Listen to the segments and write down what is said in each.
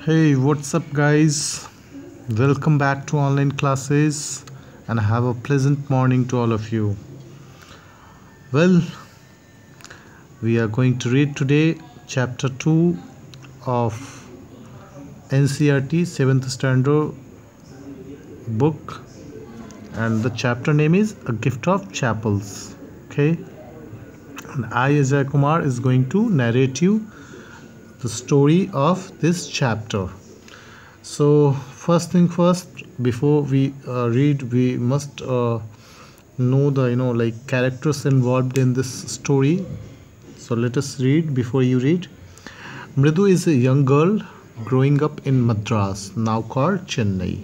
Hey, what's up, guys? Welcome back to online classes and have a pleasant morning to all of you. Well, we are going to read today chapter 2 of NCERT 7th standard book, and the chapter name is A Gift of Chapels. Okay, and I, Ajay Kumar, is going to narrate you the story of this chapter. So first thing first, before we read, we must know the characters involved in this story. So let us read before you read. Mridu is a young girl growing up in Madras, now called Chennai.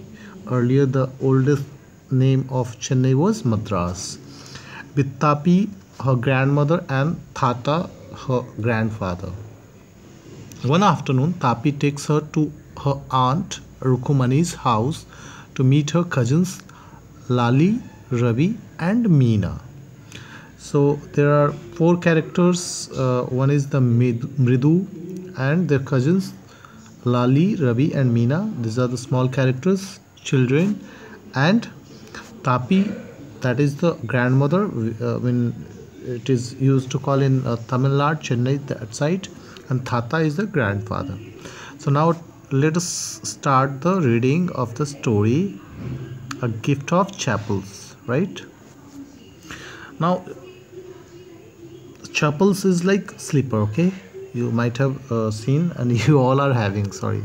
Earlier, the oldest name of Chennai was Madras, with Tapi, her grandmother, and Thata, her grandfather. One afternoon, Tapi takes her to her aunt Rukumani's house to meet her cousins Lali, Ravi, and Meena. So there are four characters. One is the Mridu and their cousins Lali, Ravi, and Meena. These are the small characters, children, and Tapi, that is the grandmother. When it is used to call in Tamil Nadu, Chennai, that side, and Thata is the grandfather. So now let us start the reading of the story, A Gift of Chapels. Right now, chapels is like slipper. Okay, you might have seen, and you all are having. Sorry,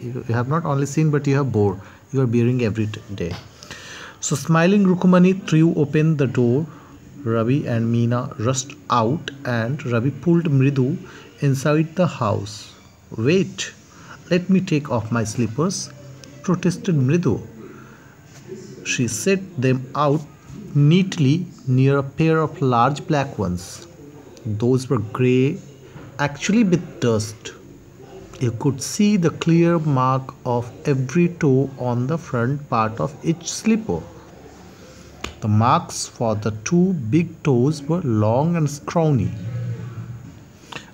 you have not only seen, but you have bore. You are bearing every day. So smiling Rukumani threw open the door. Ravi and Meena rushed out, and Ravi pulled Mridu inside the house. Wait, let me take off my slippers, protested Mridu. She set them out neatly near a pair of large black ones. Those were grey, actually with dust. You could see the clear mark of every toe on the front part of each slipper. The marks for the two big toes were long and scrawny.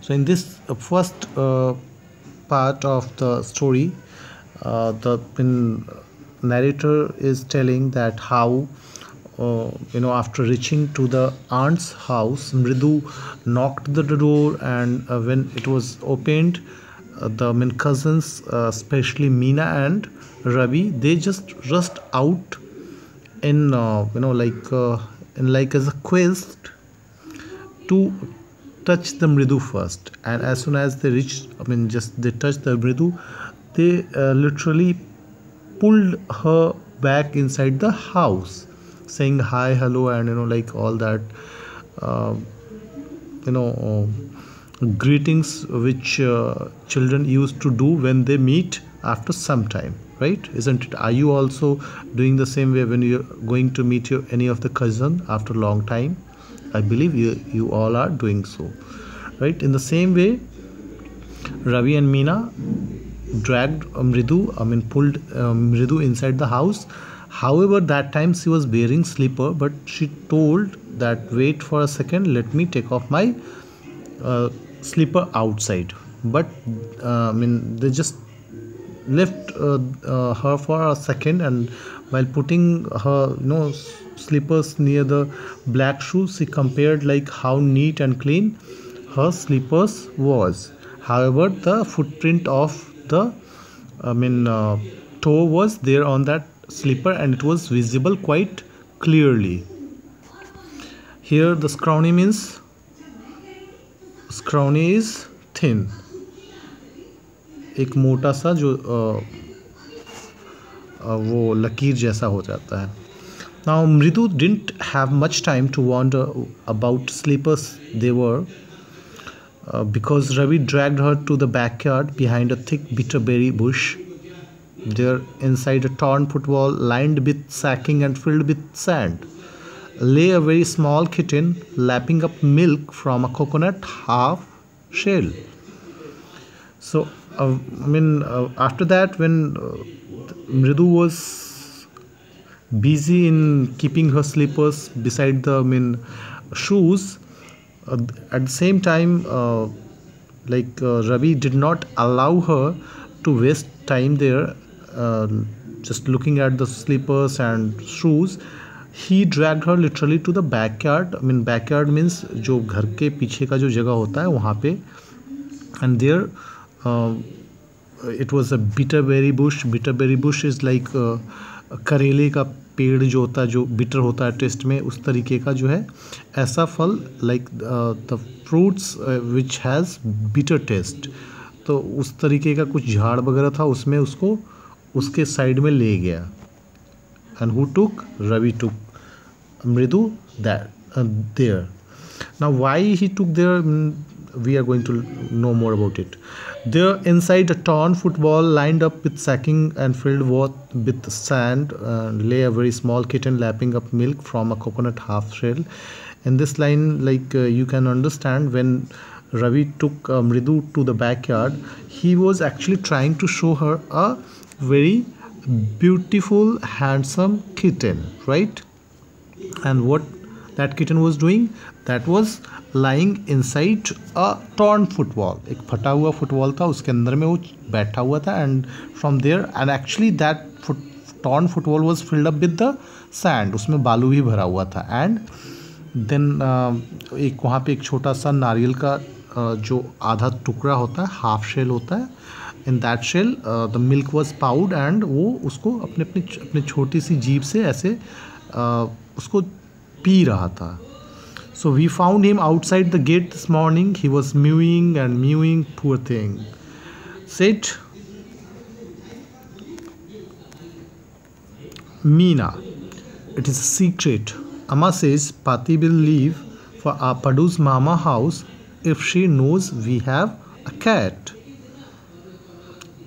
So in this first part of the story, the narrator is telling that how after reaching to the aunt's house, Mridu knocked the door, and when it was opened, the cousins, especially Meena and Ravi, they just rushed out in as a quest to touch the Mridu first. And as soon as they reached, they touched the Mridu, they literally pulled her back inside the house, saying hi, hello, and all that greetings which children used to do when they meet after some time, right? Isn't it? Are you also doing the same way when you're going to meet any of the cousin after a long time? I believe you all are doing so, right? In the same way, Ravi and Meena dragged pulled Mridu inside the house. However, that time she was wearing slipper, but she told that wait for a second, let me take off my slipper outside. But they just left her for a second, and while putting her slippers near the black shoes, she compared like how neat and clean her slippers was. However, the footprint of the toe was there on that slipper, and it was visible quite clearly. Here the scrawny is thin, एक मोटा सा जो वो लकीर जैसा हो जाता है. Now Mridu didn't have much time to wonder about slippers they were, because Ravi dragged her to the backyard behind a thick bitterberry bush. There, inside a torn footwall lined with sacking and filled with sand, lay a very small kitten lapping up milk from a coconut half shell. So after that, when Mridu was busy in keeping her slippers beside the shoes, at the same time Ravi did not allow her to waste time there, just looking at the slippers and shoes, he dragged her literally to the backyard. I mean, backyard means जो घर के पीछे का जो जगह होता है वहाँ पे. And there it was a bitterberry bush. Bitterberry bush is like करेले का पेड़ जो होता है, जो बिटर होता है टेस्ट में, उस तरीके का जो है ऐसा फल, like the fruits which has bitter taste. तो उस तरीके का कुछ झाड़ वगैरह था, उसमें उसको उसके साइड में ले गया. And who took? Ravi took Mridu that there. Now why he took there, we are going to know more about it. There inside a torn football lined up with sacking and filled with sand lay a very small kitten lapping up milk from a coconut half shell. In this line, like you can understand, when Ravi took Mridu to the backyard, he was actually trying to show her a very beautiful, handsome kitten, right? And what that kitten was doing, that was lying inside a torn football. एक फटा हुआ football था, उसके अंदर में वो बैठा हुआ था. And from there, and actually that torn football was filled up with the sand. उसमें बालू भी भरा हुआ था. एंड देन एक वहाँ पे एक छोटा सा नारियल का जो आधा टुकड़ा होता है, हाफ शेल होता है. In that shell the milk was poured. And वो उसको अपने छोटी सी जीभ से ऐसे उसको पी रहा था. So we found him outside the gate this morning. He was mewing and mewing, poor thing. Said Meena, it is a secret. Amma says Pati will leave for our Padu's mama house if she knows we have a cat.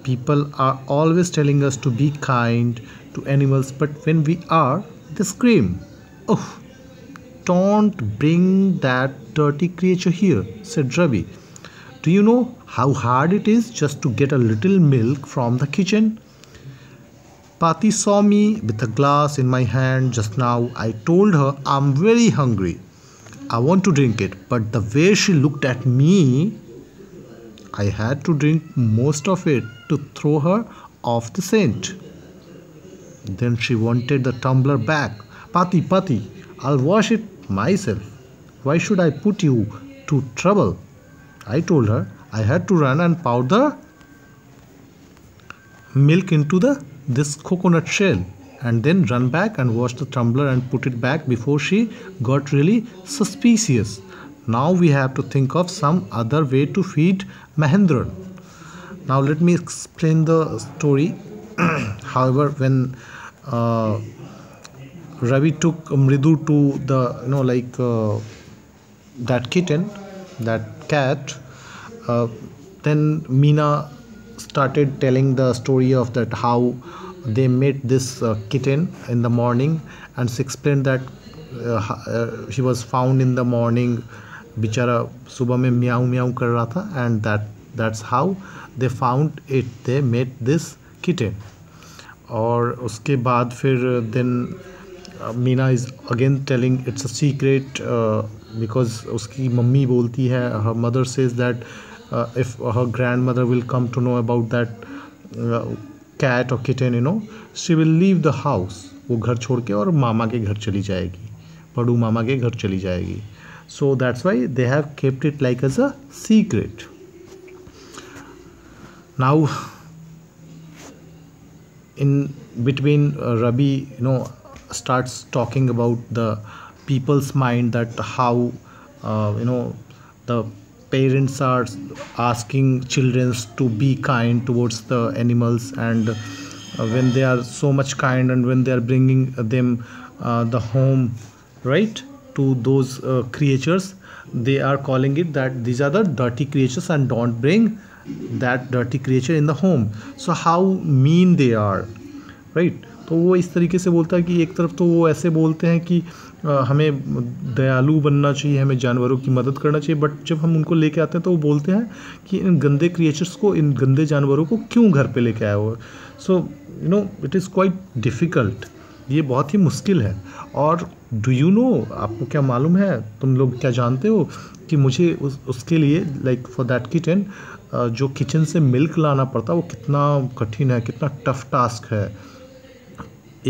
People are always telling us to be kind to animals, but when we are, they scream. Oh! Don't bring that dirty creature here, said Ravi. Do you know how hard it is just to get a little milk from the kitchen? Pati saw me with a glass in my hand just now. I told her I'm very hungry. I want to drink it, but the way she looked at me, I had to drink most of it to throw her off the scent. Then she wanted the tumbler back. Pati, I'll wash it myself. Why should I put you to trouble? I told her I had to run and pour the milk into this coconut shell and then run back and wash the tumbler and put it back before she got really suspicious. Now we have to think of some other way to feed Mahendran. Now let me explain the story. However, when Ravi took Mridu to the, that kitten, that cat, then Meena started telling the story of that how they met this kitten in the morning, and she explained that he was found in the morning, बेचारा सुबह में म्याऊ म्याऊ कर रहा था, and that's how they found it. They met this kitten. और उसके बाद फिर then Meena is again telling it's a secret because उसकी मम्मी बोलती है, her mother says that if her grandmother will come to know about that cat or kitten, she will leave the house. वो घर छोड़ के और मामा के घर चली जाएगी, पड़ू मामा के घर चली जाएगी. So that's why they have kept it like as a secret. Now in between Ravi starts talking about the people's mind, that how the parents are asking children to be kind towards the animals, and when they are so much kind and when they are bringing them the home, right, to those creatures, they are calling it that these are the dirty creatures and don't bring that dirty creature in the home. So how mean they are, right? तो वो इस तरीके से बोलता है कि एक तरफ तो वो ऐसे बोलते हैं कि हमें दयालु बनना चाहिए, हमें जानवरों की मदद करना चाहिए, बट जब हम उनको लेके आते हैं तो वो बोलते हैं कि इन गंदे क्रिएचर्स को, इन गंदे जानवरों को क्यों घर पे लेके आया हो. So it is quite difficult. ये बहुत ही मुश्किल है. और डू यू नो, आपको क्या मालूम है, तुम लोग क्या जानते हो कि मुझे उसके लिए, लाइक फॉर दैट किटन, जो किचन से मिल्क लाना पड़ता वो कितना कठिन है, कितना टफ टास्क है।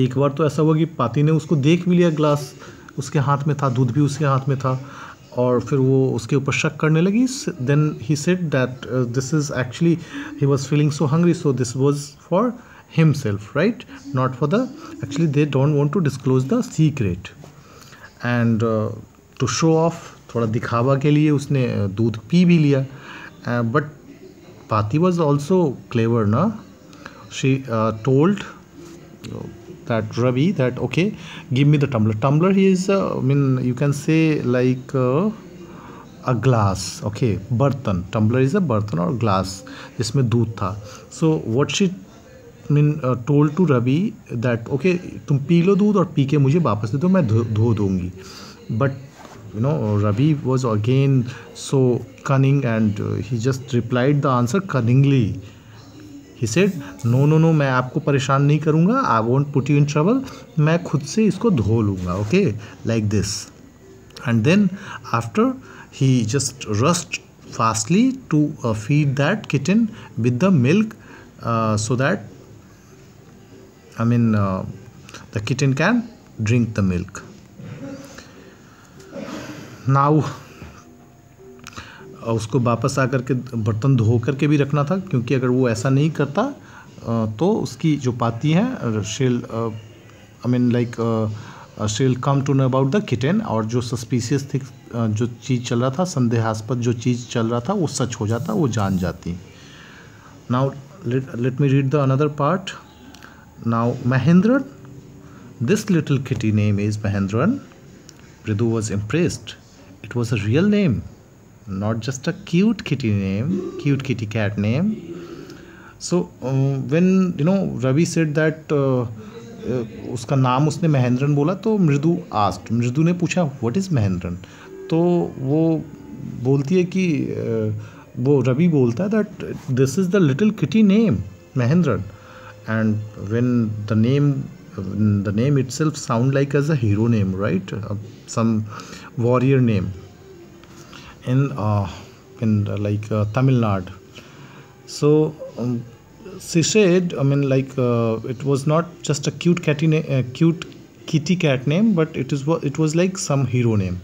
एक बार तो ऐसा हुआ कि पाती ने उसको देख भी लिया, ग्लास उसके हाथ में था, दूध भी उसके हाथ में था, और फिर वो उसके ऊपर शक करने लगी। Then he said that this is actually he was feeling so hungry, so this was for himself, right? Not for the, actually they don't want to disclose the secret, and to show off, थोड़ा दिखावा के लिए उसने दूध P भी लिया, but Pati was also clever, na? She told that Ravi that okay, give me the tumbler. Tumbler is I mean you can say like a glass, okay, बर्तन. Tumbler is a बर्तन और glass जिसमें दूध था. So what she told to Ravi that okay, तुम P low दूध और P के मुझे वापस दे दो, मैं धो दूंगी. But Ravi was again so cunning, and he just replied the answer cunningly. He said no, मैं आपको परेशान नहीं करूँगा, I won't put you in trouble, मैं खुद से इसको धो लूँगा, okay, like this. And then after he just rushed fastly to feed that kitten with the milk, so that the kitten can drink the milk. Now उसको वापस आकर के बर्तन धो करके भी रखना था, क्योंकि अगर वो ऐसा नहीं करता तो उसकी जो पाती है she'll she'll come to know about the kitten, और जो सस्पिशियस थी, जो चीज़ चल रहा था, संदेहास्पद जो चीज़ चल रहा था, वो सच हो जाता, वो जान जाती. Now let me read the another part. Now Mahendran, this little kitty name is Mahendran. Mridu was impressed. It was a real name, not just a cute kitty name, cute kitty cat name. So when Ravi said that उसका नाम उसने महेंद्रन बोला, तो मृदु ने पूछा what is Mahendran. तो वो बोलती है कि वो रवि बोलता है that this is the little kitty name Mahendran. And when the name itself sound like as a hero name, right? Some warrior name in Tamil Nadu. So she said, it was not just a cute kitty cat name, but it was like some hero name.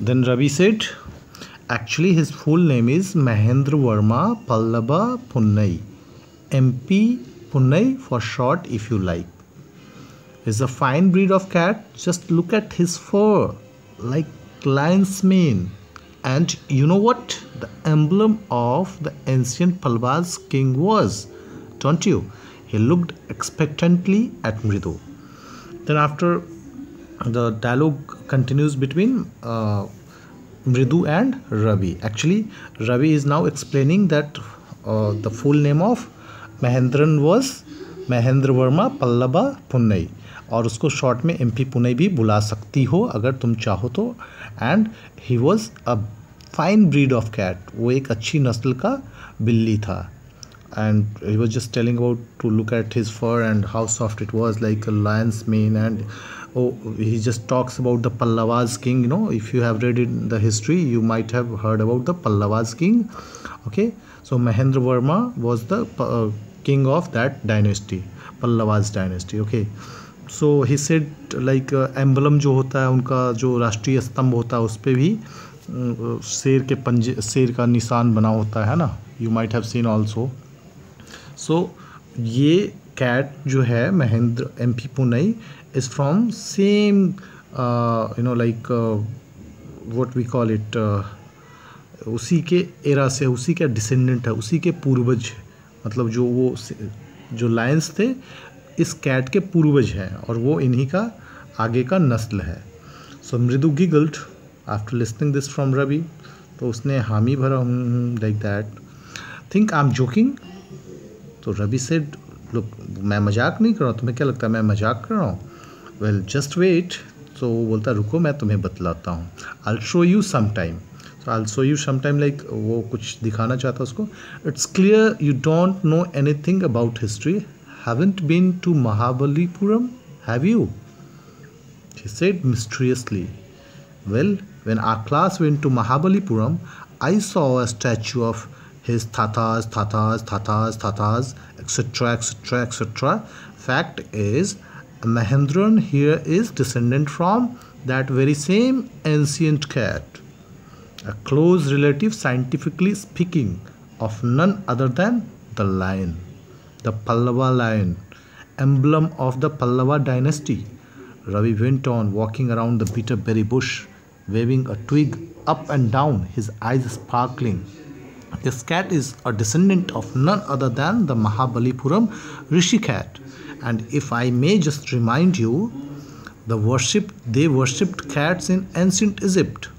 Then Ravi said, actually his full name is Mahendra Verma Pallaba Punnai, MP Punnai for short if you like. He's a fine breed of cat. Just look at his fur, like lion's mane. And you know what the emblem of the ancient Palwas king was, don't you? He looked expectantly at Mridu. Then after, the dialogue continues between Mridu and Ravi. Actually, Ravi is now explaining that the full name of Mahendran was Mahendra Verma Pallaba Punnai, और उसको short में MP Punai भी बुला सकती हो अगर तुम चाहो तो. And he was a fine breed of cat, वो एक अच्छी नस्ल का बिल्ली था. And he was just telling about to look at his fur and how soft it was like a lion's mane. And he just talks about the Pallavas king. If you have read in the history, you might have heard about the Pallavas king. Okay, so Mahendra Verma was the king of that dynasty, Pallavas dynasty. Okay, so he said like emblem जो होता है उनका, जो राष्ट्रीय स्तंभ होता है, उस पर भी शेर के पंजे, शेर का निशान बना होता है ना. You might have seen also. So ये कैट जो है Mahendra MP Punai is from same like what we call it, उसी के एरा से, उसी के डिसेंडेंट है, उसी के पूर्वज, मतलब जो लायंस थे इस कैट के पूर्वज हैं, और वो इन्हीं का आगे का नस्ल है. So Mridu giggled after listening this from Ravi. तो उसने हामी भरा like that. Think I am joking. तो रवि सेड लुक, मैं मजाक नहीं कर रहा हूँ, तुम्हें क्या लगता है मैं मजाक कर रहा हूँ? Well just wait. तो वो बोलता रुको मैं तुम्हें बतलाता हूँ. I show you some time. So I'll show you sometime, like वो कुछ दिखाना चाहता उसको. It's clear you don't know anything about history. Haven't been to Mahabalipuram, have you? He said mysteriously. Well, when our class went to Mahabalipuram, I saw a statue of his thathas, etc. Fact is, Mahendran here is descendant from that very same ancient cat, a close relative, scientifically speaking, of none other than the lion, the Pallava lion, emblem of the Pallava dynasty. Ravi went on walking around the beetle bush, waving a twig up and down, his eyes sparkling. This cat is a descendant of none other than the Mahabalipuram Rishi cat. And if I may just remind you, they worshipped cats in ancient Egypt.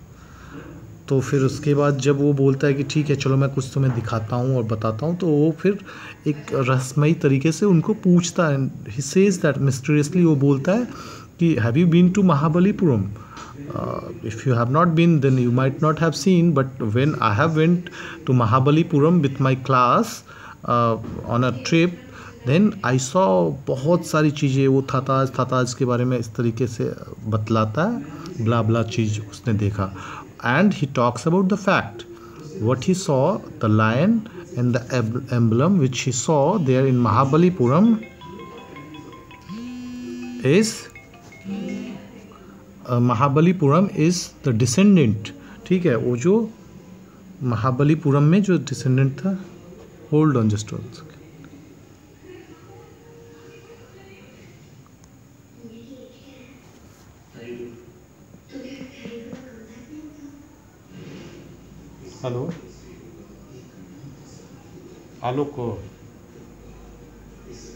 तो फिर उसके बाद जब वो बोलता है कि ठीक है चलो मैं कुछ तुम्हें दिखाता हूँ और बताता हूँ, तो वो फिर एक रहस्यमयी तरीके से उनको पूछता है. ही सेज दैट मिस्टीरियसली, वो बोलता है कि have you been to Mahabalipuram? If you have not been, then you might not have seen, but when I have went to Mahabalipuram with my class on a trip, then I saw बहुत सारी चीज़ें. वो थाताज के बारे में इस तरीके से बतलाता है, ब्ला ब्ला चीज़ उसने देखा. And he talks about the fact what he saw, the lion and the emblem which he saw there in Mahabalipuram is Mahabalipuram is the descendant. ठीक है, वो जो महाबलीपुरम में जो डिसेंडेंट था, hold on just one second. Hello Alok को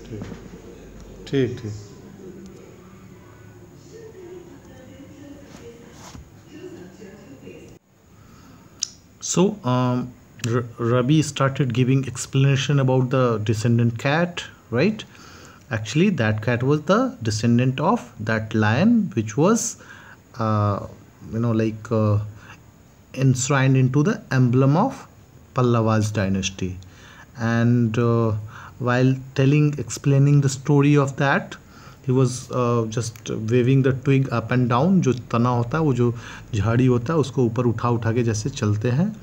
ठीक ठीक ठीक. So Ravi started giving explanation about the descendant cat, right? Actually that cat was the descendant of that lion which was enshrined into the emblem of Pallava's dynasty. And while explaining the story of that, he was just waving the twig up and down. जो तना होता है, वो जो झाड़ी होता है, उसको ऊपर उठा के जैसे चलते हैं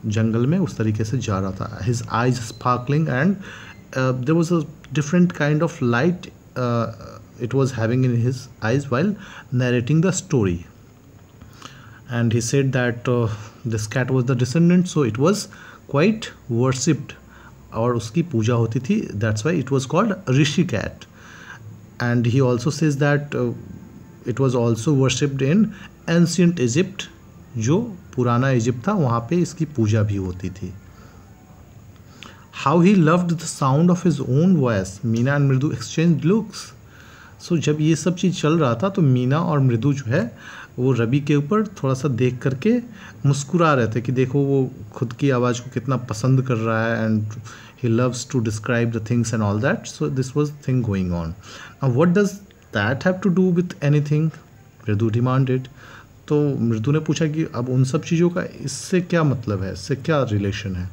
जंगल में, उस तरीके से जा रहा था. His eyes sparkling and there was a different kind of light it was having in his eyes while narrating the story. And he said that this cat was the descendant, so it was quite worshipped और उसकी पूजा होती थी. That's why it was called Rishi cat. And he also says that it was also worshipped in ancient Egypt. जो पुराना Egypt था वहाँ पे इसकी पूजा भी होती थी. How he loved the sound of his own voice. Meena and मृदु exchanged looks. So जब ये सब चीज़ चल रहा था तो मीना और मृदु जो है वो रवि के ऊपर थोड़ा सा देख करके मुस्कुरा रहे थे कि देखो वो खुद की आवाज़ को कितना पसंद कर रहा है. And he loves to describe the things and all that. So this was the thing going on. Now what does that have to do with anything? मृदु demanded. तो मृदु ने पूछा कि अब उन सब चीज़ों का इससे क्या मतलब है, इससे क्या रिलेशन है.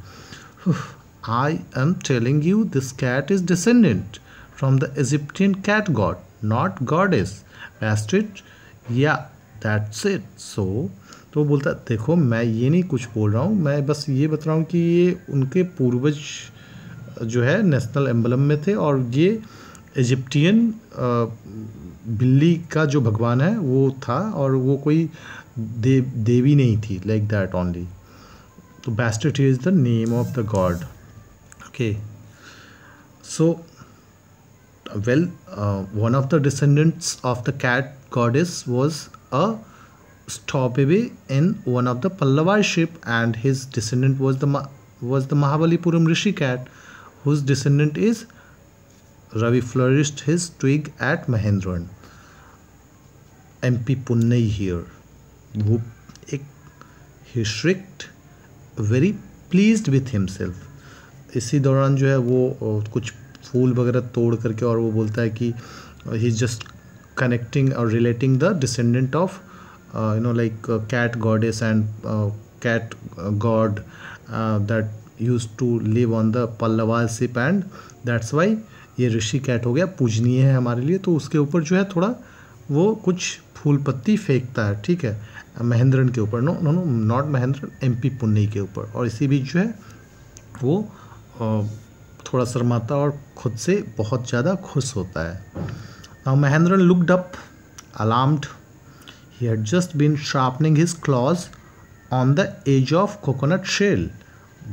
I am telling you this cat is descendant from the Egyptian cat god, not goddess. Bastard. Yeah, that's it. So तो बोलता देखो मैं ये नहीं कुछ बोल रहा हूँ, मैं बस ये बता रहा हूँ कि ये उनके पूर्वज जो है नेशनल एम्बलम में थे और ये इजिप्टियन बिल्ली का जो भगवान है वो था और वो कोई देवी नहीं थी, लाइक दैट ओनली. तो Bastet is the name of the god. Okay, so well one of the descendants of the cat goddess was a stowaway in one of the Pallava-ship, and his descendant was the Mahabalipuram Rishi cat, whose descendant is Ravi flourished his twig at Mahendran. MP Punnai here. He shrieked, very pleased with himself. इसी दौरान जो है वो कुछ फूल वगैरह तोड़ करके और वो बोलता है कि he is just connecting or relating the descendant of cat goddess and cat god that used to live on the Pallava ship, and that's why ये ऋषि कैट हो गया, पूजनीय है हमारे लिए. तो उसके ऊपर जो है थोड़ा वो कुछ फूल पत्ती फेंकता है, ठीक है, महेंद्रन के ऊपर. No not Mahendran, MP Punni के ऊपर. और इसी बीच जो है वो थोड़ा शर्माता और खुद से बहुत ज़्यादा खुश होता है. Now Mahendran looked up, alarmed. He had just been sharpening his claws on the edge of coconut shell.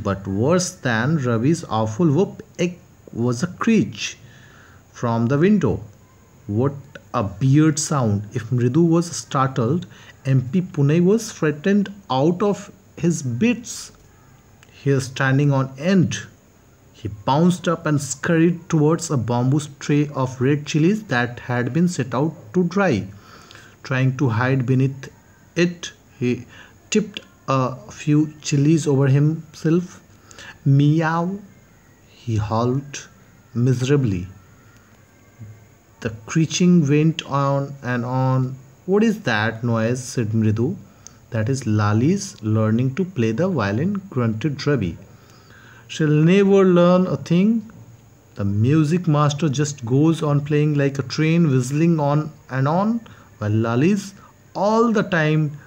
But worse than Ravi's awful whoop was a screech from the window. What a weird sound! If Mridu was startled, MP Pune was frightened out of his bits. He was standing on end. He bounced up and scurried towards a bamboo tray of red chilies that had been set out to dry. Trying to hide beneath it, he tipped a few chilies over himself. Meow! He howled miserably. The screeching went on and on. What is that noise? Said Mridu. That is Lali's learning to play the violin, grunted Ravi. She'll never learn a thing. The music master just goes on playing like a train, whistling on and on, while Lali's all the time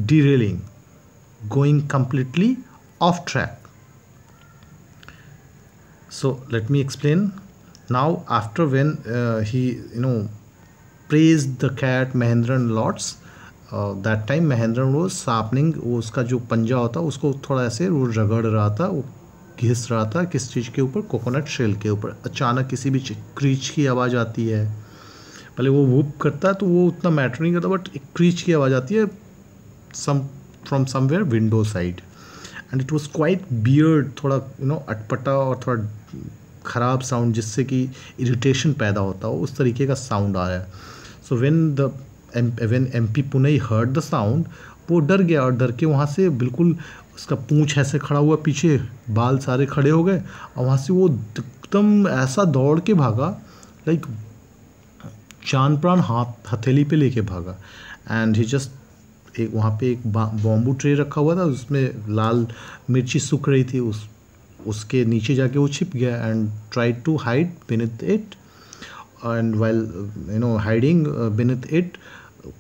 derailing, going completely off track. So let me explain. Now after when he praised the cat Mahendran lots, that time Mahendran was sharpening, वो उसका जो पंजा होता उसको थोड़ा ऐसे वो रगड़ रहा था, वो घिस रहा था किस चीज़ के ऊपर, कोकोनट शेल के ऊपर. अचानक किसी भी क्रीच की आवाज़ आती है. पहले वो वूप करता है तो वो उतना मैटर नहीं करता, बट एक क्रीच की आवाज़ आती है from somewhere window side. And it was quite beard, थोड़ा अटपटा और थोड़ा ख़राब साउंड जिससे कि इरिटेशन पैदा होता हो, उस तरीके का साउंड आ रहा है. So when MP Pune heard the sound, वो डर गया और डर के वहाँ से बिल्कुल उसका पूंछ ऐसे खड़ा हुआ, पीछे बाल सारे खड़े हो गए और वहाँ से वो एकदम ऐसा दौड़ के भागा, लाइक जान प्राण हथेली पे लेके भागा. एंड ही जस्ट वहाँ पे एक बॉम्बू ट्रे रखा हुआ था, उसमें लाल मिर्ची सूख रही थी, उसके नीचे जाके वो छिप गया. And tried to hide beneath it. And while hiding beneath it,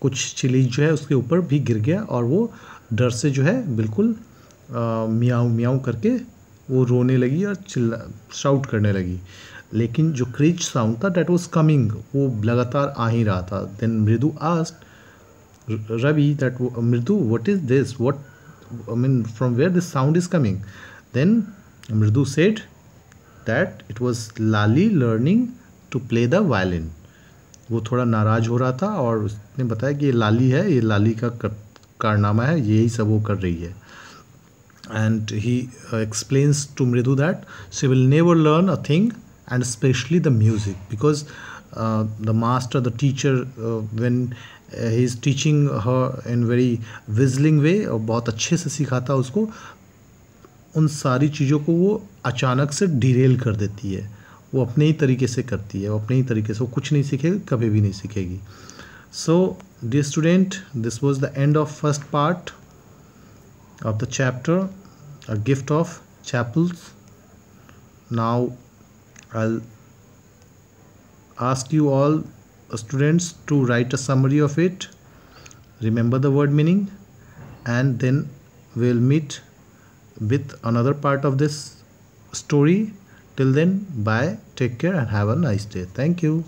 कुछ चिली जो है उसके ऊपर भी गिर गया और वो डर से जो है बिल्कुल मियाऊ मियाऊ करके वो रोने लगी और शाउट करने लगी. लेकिन जो क्रीच साउंड था दैट वाज कमिंग, वो लगातार आ ही रहा था. देन मृदु asked Ravi that Mridu, what is this? From where this sound is coming? Then Mridu said that it was Lali learning to play the violin. वो थोड़ा नाराज हो रहा था और उसने बताया कि ये लाली है, ये लाली का कारनामा है, यही सब वो कर रही है. And he explains to Mridu that she will never learn a thing, and especially the music, because the master, the teacher, when he is teaching her in very whistling way, और बहुत अच्छे से सिखाता उसको, उन सारी चीज़ों को वो अचानक से डिरेल कर देती है. वो अपने ही तरीके से करती है, वो अपने ही तरीके से, वो कुछ नहीं सीखेगी, कभी भी नहीं सीखेगी. So dear student, this was the end of first part of the chapter, A Gift of Chapels. Now I'll ask you all students to write a summary of it, remember the word meaning, and then we'll meet with another part of this story. Till then, bye, take care and have a nice day. Thank you.